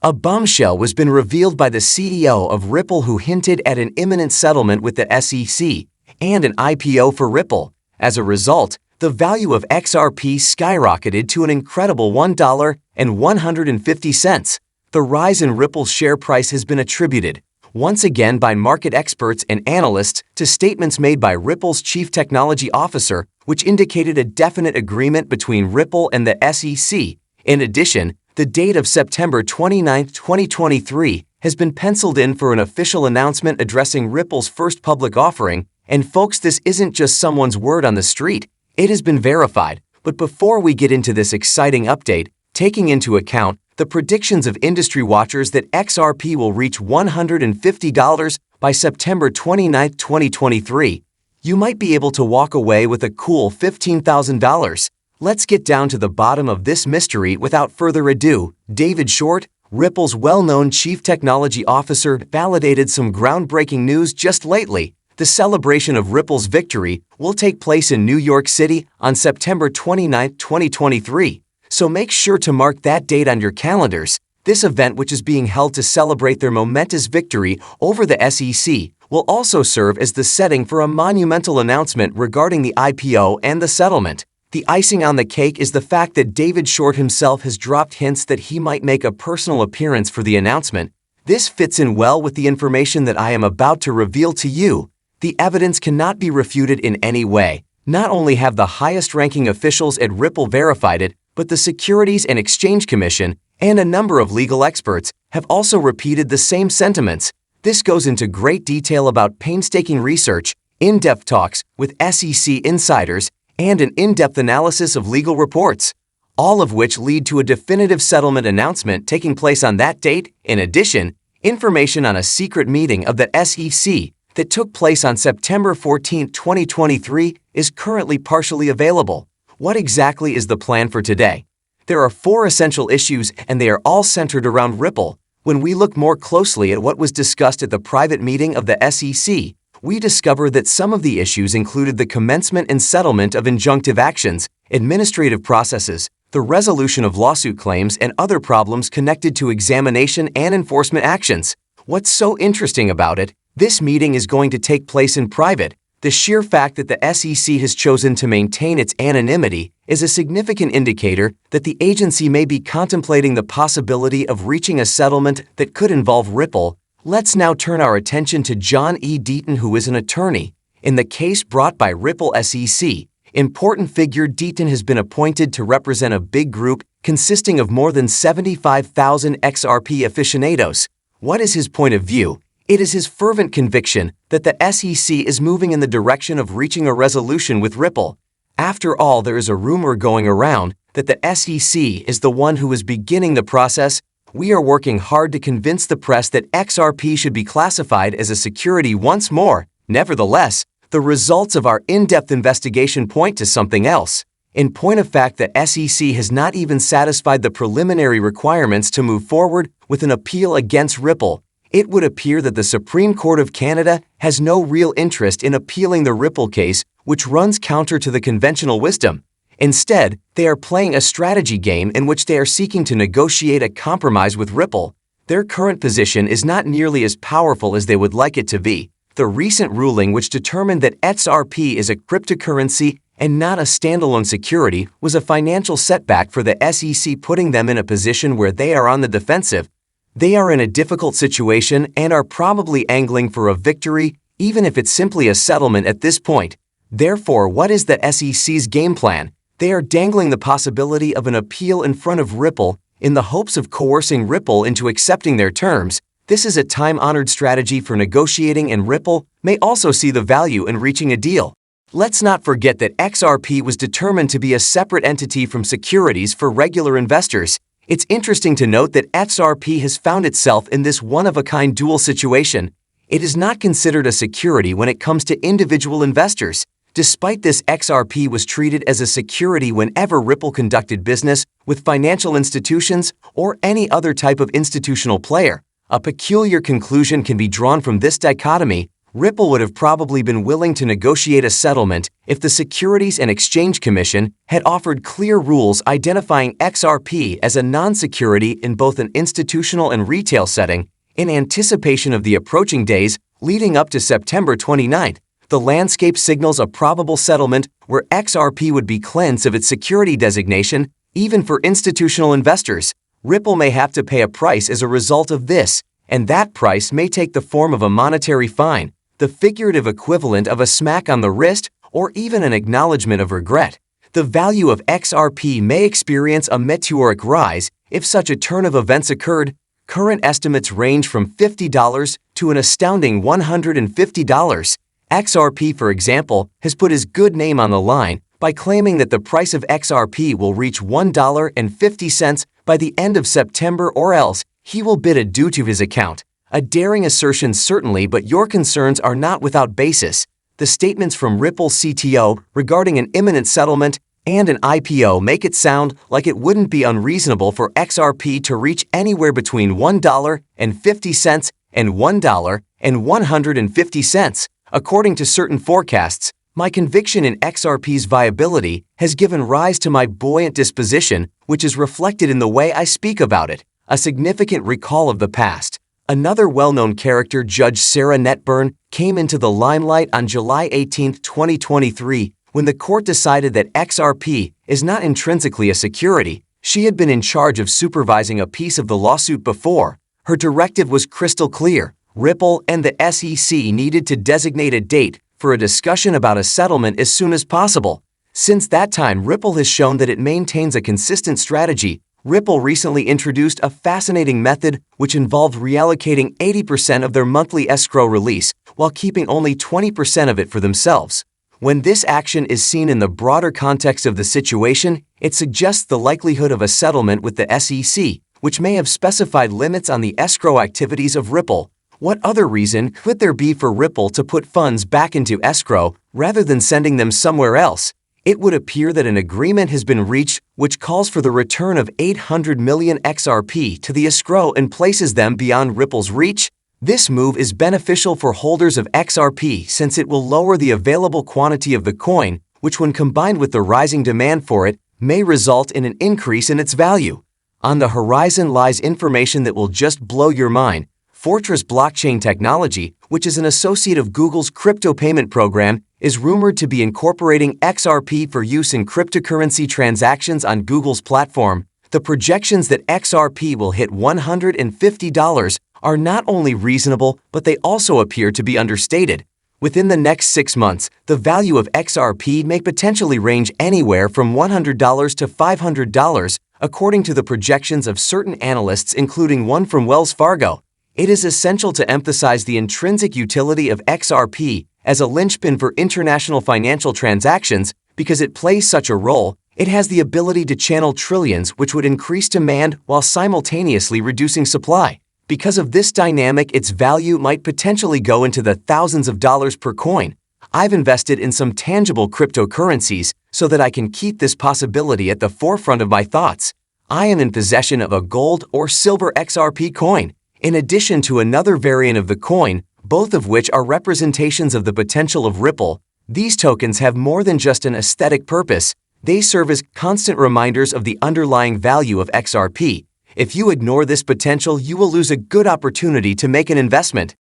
A bombshell has been revealed by the CEO of Ripple, who hinted at an imminent settlement with the SEC and an IPO for Ripple. As a result, the value of XRP skyrocketed to an incredible $1.150. The rise in Ripple's share price has been attributed, once again by market experts and analysts, to statements made by Ripple's chief technology officer, which indicated a definite agreement between Ripple and the SEC. In addition, the date of September 29, 2023 has been penciled in for an official announcement addressing Ripple's first public offering. And folks, this isn't just someone's word on the street. It has been verified. But before we get into this exciting update, taking into account the predictions of industry watchers that XRP will reach $150 by September 29, 2023, you might be able to walk away with a cool $15,000. Let's get down to the bottom of this mystery without further ado. David Short, Ripple's well-known chief technology officer, validated some groundbreaking news just lately. The celebration of Ripple's victory will take place in New York City on September 29, 2023. So make sure to mark that date on your calendars. This event, which is being held to celebrate their momentous victory over the SEC, will also serve as the setting for a monumental announcement regarding the IPO and the settlement. The icing on the cake is the fact that David Short himself has dropped hints that he might make a personal appearance for the announcement. This fits in well with the information that I am about to reveal to you. The evidence cannot be refuted in any way. Not only have the highest-ranking officials at Ripple verified it, but the Securities and Exchange Commission and a number of legal experts have also repeated the same sentiments. This goes into great detail about painstaking research, in-depth talks with SEC insiders, and an in-depth analysis of legal reports, all of which lead to a definitive settlement announcement taking place on that date. In addition, information on a secret meeting of the SEC that took place on September 14, 2023 is currently partially available. What exactly is the plan for today? There are 4 essential issues, and they are all centered around Ripple. When we look more closely at what was discussed at the private meeting of the SEC, we discover that some of the issues included the commencement and settlement of injunctive actions, administrative processes, the resolution of lawsuit claims, and other problems connected to examination and enforcement actions. What's so interesting about it? This meeting is going to take place in private. The sheer fact that the SEC has chosen to maintain its anonymity is a significant indicator that the agency may be contemplating the possibility of reaching a settlement that could involve Ripple. Let's now turn our attention to John E. Deaton, who is an attorney. In the case brought by Ripple SEC, important figure Deaton has been appointed to represent a big group consisting of more than 75,000 XRP aficionados. What is his point of view? It is his fervent conviction that the SEC is moving in the direction of reaching a resolution with Ripple. After all, there is a rumor going around that the SEC is the one who is beginning the process. We are working hard to convince the press that XRP should be classified as a security once more. Nevertheless, the results of our in-depth investigation point to something else. In point of fact, the SEC has not even satisfied the preliminary requirements to move forward with an appeal against Ripple. It would appear that the Supreme Court of Canada has no real interest in appealing the Ripple case, which runs counter to the conventional wisdom. Instead, they are playing a strategy game in which they are seeking to negotiate a compromise with Ripple. Their current position is not nearly as powerful as they would like it to be. The recent ruling, which determined that XRP is a cryptocurrency and not a standalone security, was a financial setback for the SEC, putting them in a position where they are on the defensive. They are in a difficult situation and are probably angling for a victory, even if it's simply a settlement at this point. Therefore, what is the SEC's game plan? They are dangling the possibility of an appeal in front of Ripple in the hopes of coercing Ripple into accepting their terms. This is a time-honored strategy for negotiating, and Ripple may also see the value in reaching a deal. Let's not forget that XRP was determined to be a separate entity from securities for regular investors. It's interesting to note that XRP has found itself in this one-of-a-kind dual situation. It is not considered a security when it comes to individual investors. Despite this, XRP was treated as a security whenever Ripple conducted business with financial institutions or any other type of institutional player. A peculiar conclusion can be drawn from this dichotomy. Ripple would have probably been willing to negotiate a settlement if the Securities and Exchange Commission had offered clear rules identifying XRP as a non-security in both an institutional and retail setting. In anticipation of the approaching days leading up to September 29, the landscape signals a probable settlement where XRP would be cleansed of its security designation, even for institutional investors. Ripple may have to pay a price as a result of this, and that price may take the form of a monetary fine, the figurative equivalent of a smack on the wrist, or even an acknowledgement of regret. The value of XRP may experience a meteoric rise if such a turn of events occurred. Current estimates range from $50 to an astounding $150. XRP, for example, has put his good name on the line by claiming that the price of XRP will reach $1.50 by the end of September, or else he will bid adieu to his account. A daring assertion certainly, but your concerns are not without basis. The statements from Ripple's CTO regarding an imminent settlement and an IPO make it sound like it wouldn't be unreasonable for XRP to reach anywhere between $1.50 and $1.150. According to certain forecasts, my conviction in XRP's viability has given rise to my buoyant disposition, which is reflected in the way I speak about it, a significant recall of the past. Another well-known character, Judge Sarah Netburn, came into the limelight on July 18, 2023, when the court decided that XRP is not intrinsically a security. She had been in charge of supervising a piece of the lawsuit before. Her directive was crystal clear. Ripple and the SEC needed to designate a date for a discussion about a settlement as soon as possible. Since that time, Ripple has shown that it maintains a consistent strategy. Ripple recently introduced a fascinating method which involved reallocating 80% of their monthly escrow release while keeping only 20% of it for themselves. When this action is seen in the broader context of the situation, it suggests the likelihood of a settlement with the SEC, which may have specified limits on the escrow activities of Ripple. What other reason could there be for Ripple to put funds back into escrow rather than sending them somewhere else? It would appear that an agreement has been reached which calls for the return of 800 million XRP to the escrow and places them beyond Ripple's reach. This move is beneficial for holders of XRP since it will lower the available quantity of the coin, which when combined with the rising demand for it, may result in an increase in its value. On the horizon lies information that will just blow your mind. Fortress Blockchain Technology, which is an associate of Google's crypto payment program, is rumored to be incorporating XRP for use in cryptocurrency transactions on Google's platform. The projections that XRP will hit $150 are not only reasonable, but they also appear to be understated. Within the next 6 months, the value of XRP may potentially range anywhere from $100 to $500, according to the projections of certain analysts, including one from Wells Fargo. It is essential to emphasize the intrinsic utility of XRP as a linchpin for international financial transactions. Because it plays such a role, it has the ability to channel trillions, which would increase demand while simultaneously reducing supply. Because of this dynamic, its value might potentially go into the thousands of dollars per coin. I've invested in some tangible cryptocurrencies so that I can keep this possibility at the forefront of my thoughts. I am in possession of a gold or silver XRP coin, in addition to another variant of the coin, both of which are representations of the potential of Ripple. These tokens have more than just an aesthetic purpose. They serve as constant reminders of the underlying value of XRP. If you ignore this potential, you will lose a good opportunity to make an investment.